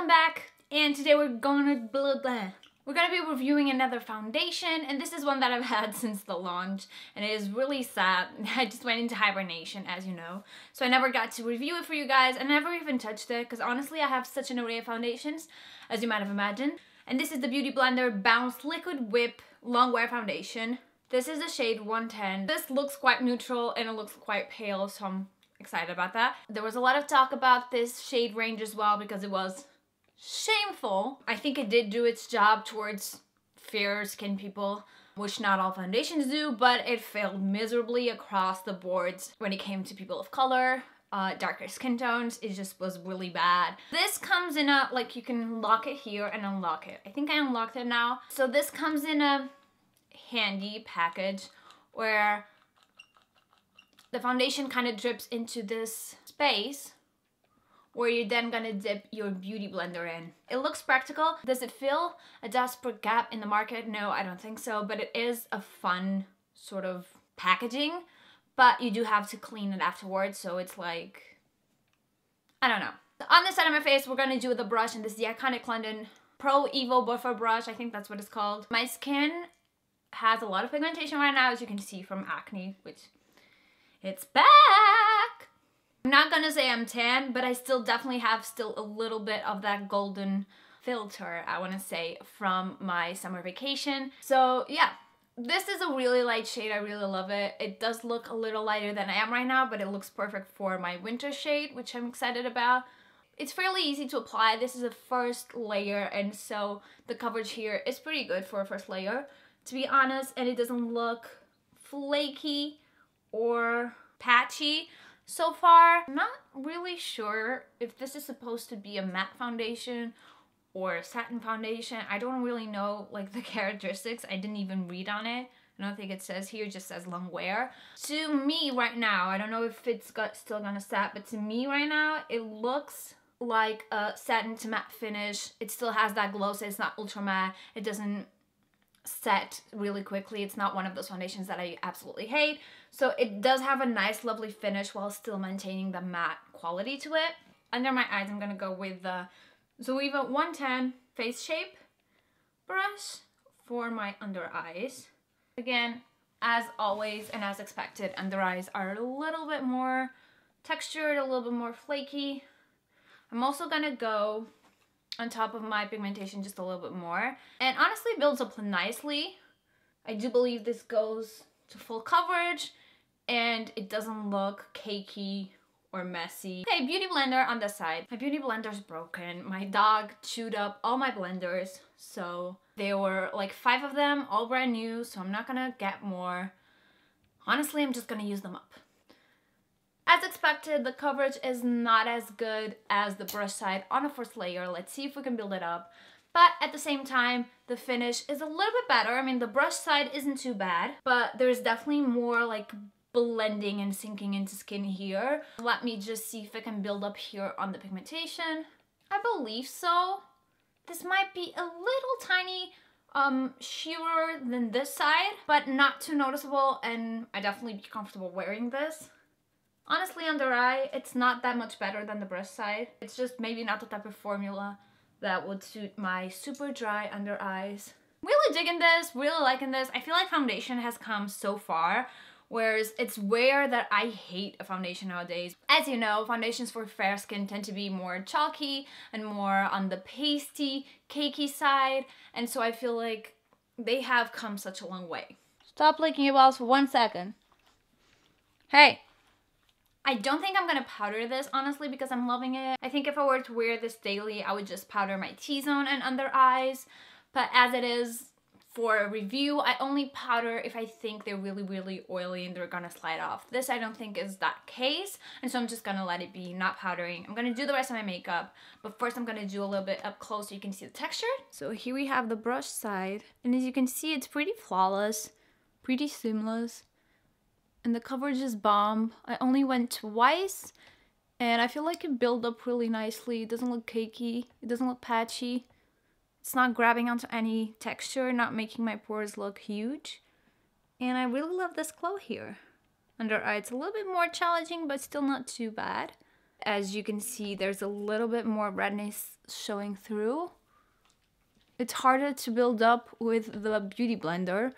welcome back, and today we're gonna be reviewing another foundation, and this is one that I've had since the launch, and it is really sad. I just went into hibernation, as you know, so I never got to review it for you guys. I never even touched it because honestly I have such an array of foundations, as you might have imagined. And this is the BeautyBlender Bounce Liquid Whip Long Wear Foundation. This is the shade 110. This looks quite neutral and it looks quite pale, so I'm excited about that. There was a lot of talk about this shade range as well because it was shameful. I think it did do its job towards fair skin people, which not all foundations do, but it failed miserably across the boards when it came to people of color, darker skin tones. It just was really bad. This comes in a, like, you can lock it here and unlock it. I think I unlocked it now. So this comes in a handy package where the foundation kind of drips into this space where you're then gonna dip your beauty blender in. It looks practical. Does it fill a desperate gap in the market? No, I don't think so, but it is a fun sort of packaging, but you do have to clean it afterwards, so it's like, I don't know. On this side of my face, we're gonna do with a brush, and this is the iconic London Pro Evo Buffer brush. I think that's what it's called. My skin has a lot of pigmentation right now, as you can see from acne, which it's back. I'm not gonna say I'm tan, but I still definitely have a little bit of that golden filter, I wanna say, from my summer vacation. So yeah, this is a really light shade. I really love it. It does look a little lighter than I am right now, but it looks perfect for my winter shade, which I'm excited about. It's fairly easy to apply. This is a first layer, and so the coverage here is pretty good for a first layer, to be honest, and it doesn't look flaky or patchy. So far, I'm not really sure if this is supposed to be a matte foundation or a satin foundation. I don't really know, like, the characteristics. I didn't even read on it. I don't think it says here, it just says long wear. To me right now, I don't know if it's still gonna set, but to me right now, it looks like a satin to matte finish. It still has that glow, so it's not ultra matte. It doesn't set really quickly. It's not one of those foundations that I absolutely hate. So it does have a nice lovely finish while still maintaining the matte quality to it. Under my eyes, I'm gonna go with the Zoeva 110 Face Shape brush for my under eyes. Again, as always and as expected, under eyes are a little bit more textured, a little bit more flaky. I'm also gonna go on top of my pigmentation just a little bit more, and honestly builds up nicely. I do believe this goes to full coverage and it doesn't look cakey or messy. Okay, beauty blender on this side. My beauty blender's broken. My dog chewed up all my blenders, so there were like 5 of them, all brand new, so I'm not gonna get more. Honestly, I'm just gonna use them up. As expected, the coverage is not as good as the brush side on a first layer. Let's see if we can build it up. But at the same time, the finish is a little bit better. I mean, the brush side isn't too bad, but there's definitely more like blending and sinking into skin here. Let me just see if I can build up here on the pigmentation. I believe so. This might be a little tiny sheerer than this side, but not too noticeable, and I definitely be comfortable wearing this. Honestly, under eye, it's not that much better than the brush side. It's just maybe not the type of formula that would suit my super dry under eyes. Really digging this, really liking this. I feel like foundation has come so far, whereas it's rare that I hate a foundation nowadays. As you know, foundations for fair skin tend to be more chalky and more on the pasty, cakey side, and so I feel like they have come such a long way. Stop licking your balls for 1 second. Hey! I don't think I'm gonna powder this, honestly, because I'm loving it. I think if I were to wear this daily, I would just powder my T-zone and under eyes. But as it is for a review, I only powder if I think they're really, really oily and they're gonna slide off. This I don't think is that case, and so I'm just gonna let it be, not powdering. I'm gonna do the rest of my makeup, but first I'm gonna do a little bit up close so you can see the texture. So here we have the brush side, and as you can see, it's pretty flawless, pretty seamless. And the coverage is bomb. I only went twice, and I feel like it built up really nicely. It doesn't look cakey. It doesn't look patchy. It's not grabbing onto any texture, not making my pores look huge. And I really love this glow here. Under eye, it's a little bit more challenging, but still not too bad. as you can see, there's a little bit more redness showing through. It's harder to build up with the Beauty Blender.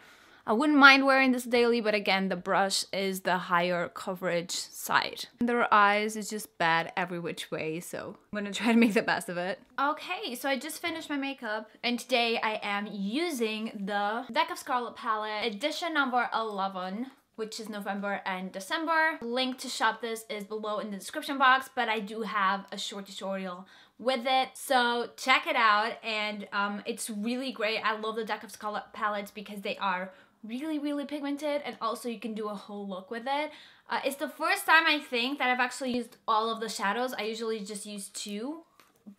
I wouldn't mind wearing this daily, but again, the brush is the higher coverage side. Under eyes is just bad every which way, so I'm gonna try to make the best of it. Okay, so I just finished my makeup, and today I am using the Deck of Scarlet palette, edition number 11, which is November and December. Link to shop this is below in the description box, but I do have a short tutorial with it, so check it out. And it's really great. I love the Deck of Scarlet palettes because they are really pigmented, and also you can do a whole look with it. It's the first time I think that I've actually used all of the shadows. I usually just use 2,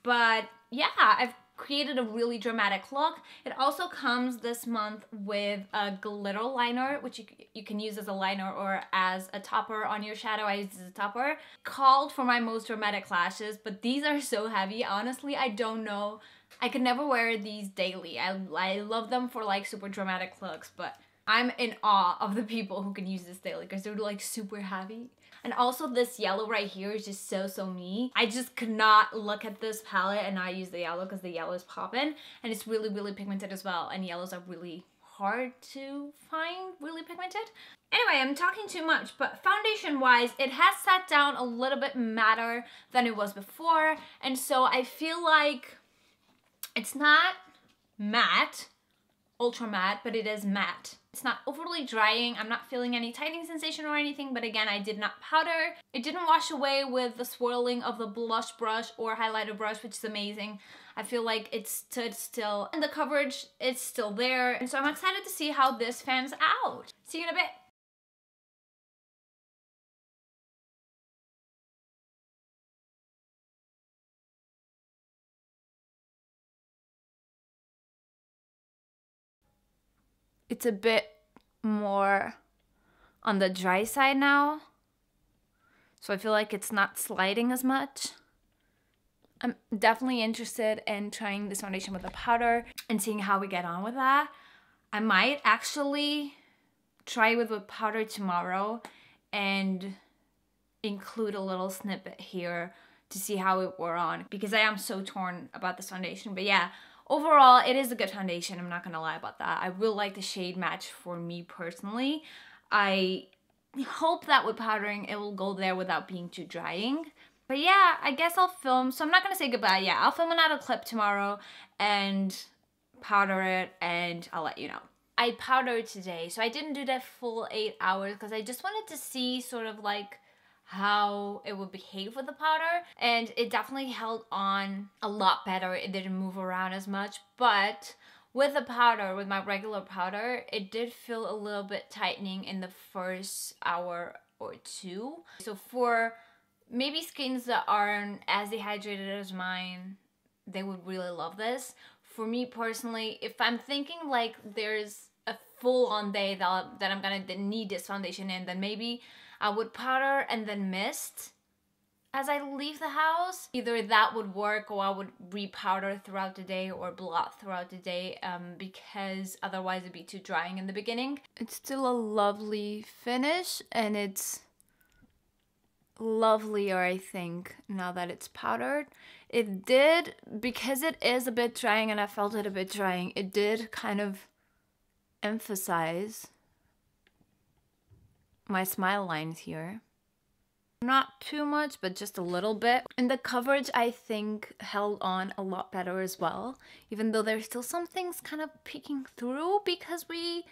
but yeah, I've created a really dramatic look. It also comes this month with a glitter liner, which you can use as a liner or as a topper on your shadow. I use it as a topper. Called for my most dramatic lashes, but these are so heavy. Honestly, I don't know. I could never wear these daily. I love them for like super dramatic looks, but I'm in awe of the people who can use this daily because they're like super heavy. And also this yellow right here is just so me. I just could not look at this palette and not use the yellow because the yellow is popping, and it's really pigmented as well, and yellows are really hard to find really pigmented. Anyway, I'm talking too much, but foundation wise, it has sat down a little bit matter than it was before, and so I feel like it's not matte, ultra matte, but it is matte. It's not overly drying. I'm not feeling any tightening sensation or anything, but again, I did not powder. It didn't wash away with the swirling of the blush brush or highlighter brush, which is amazing. I feel like it stood still, and the coverage is still there. And so I'm excited to see how this fans out. See you in a bit. It's a bit more on the dry side now, so I feel like it's not sliding as much. I'm definitely interested in trying this foundation with a powder and seeing how we get on with that. I might actually try with a powder tomorrow and include a little snippet here to see how it wore on, because I am so torn about this foundation. But yeah, overall, it is a good foundation. I'm not gonna lie about that. I will like the shade match for me personally. I hope that with powdering, it will go there without being too drying. But yeah, I guess I'll film. So I'm not gonna say goodbye. Yeah, I'll film another clip tomorrow and powder it, and I'll let you know. I powdered today, so I didn't do that full 8 hours because I just wanted to see sort of like how it would behave with the powder, and it definitely held on a lot better. It didn't move around as much, but with the powder, with my regular powder, it did feel a little bit tightening in the first hour or 2. So for maybe skins that aren't as dehydrated as mine, they would really love this. For me personally, if I'm thinking like there's a full-on day that I'm gonna need this foundation in, then maybe I would powder and then mist as I leave the house. Either that would work, or I would re-powder throughout the day or blot throughout the day, because otherwise it'd be too drying in the beginning. It's still a lovely finish, and it's lovelier, I think, now that it's powdered. It did, because it is a bit drying and I felt it a bit drying, it did kind of emphasize my smile lines here. Not too much, but just a little bit. And the coverage, I think, held on a lot better as well, even though there's still some things kind of peeking through because we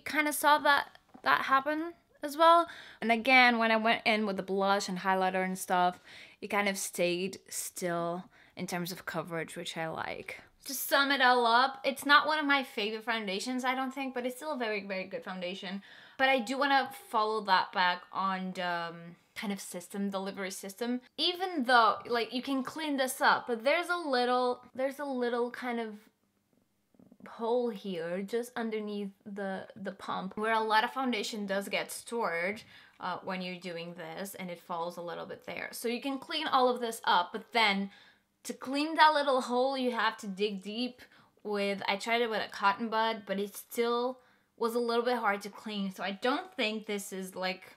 kind of saw that happen as well. And again, when I went in with the blush and highlighter and stuff, it kind of stayed still in terms of coverage, which I like. To sum it all up, it's not one of my favorite foundations, I don't think, but it's still a very good foundation. But I do want to follow that back on the kind of system, delivery system. Even though, like, you can clean this up, but there's a little kind of hole here just underneath the pump where a lot of foundation does get stored when you're doing this, and it falls a little bit there. So you can clean all of this up, but then to clean that little hole, you have to dig deep with, I tried it with a cotton bud, but it still was a little bit hard to clean. So I don't think this is like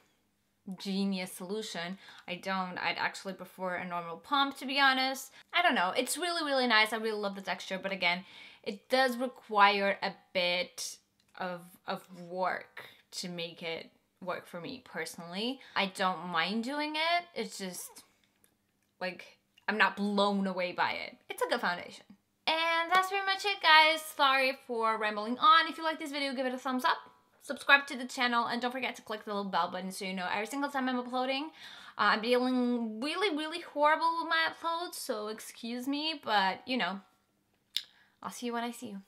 genius solution. I don't. I'd actually prefer a normal pump, to be honest. I don't know. It's really, really nice. I really love the texture, but again, it does require a bit of work to make it work for me personally. I don't mind doing it. It's just like I'm not blown away by it. It's a good foundation. And that's pretty much it, guys. Sorry for rambling on. If you like this video, give it a thumbs up. Subscribe to the channel, and don't forget to click the little bell button so you know every single time I'm uploading. I'm feeling really, really horrible with my uploads, so excuse me, but you know, I'll see you when I see you.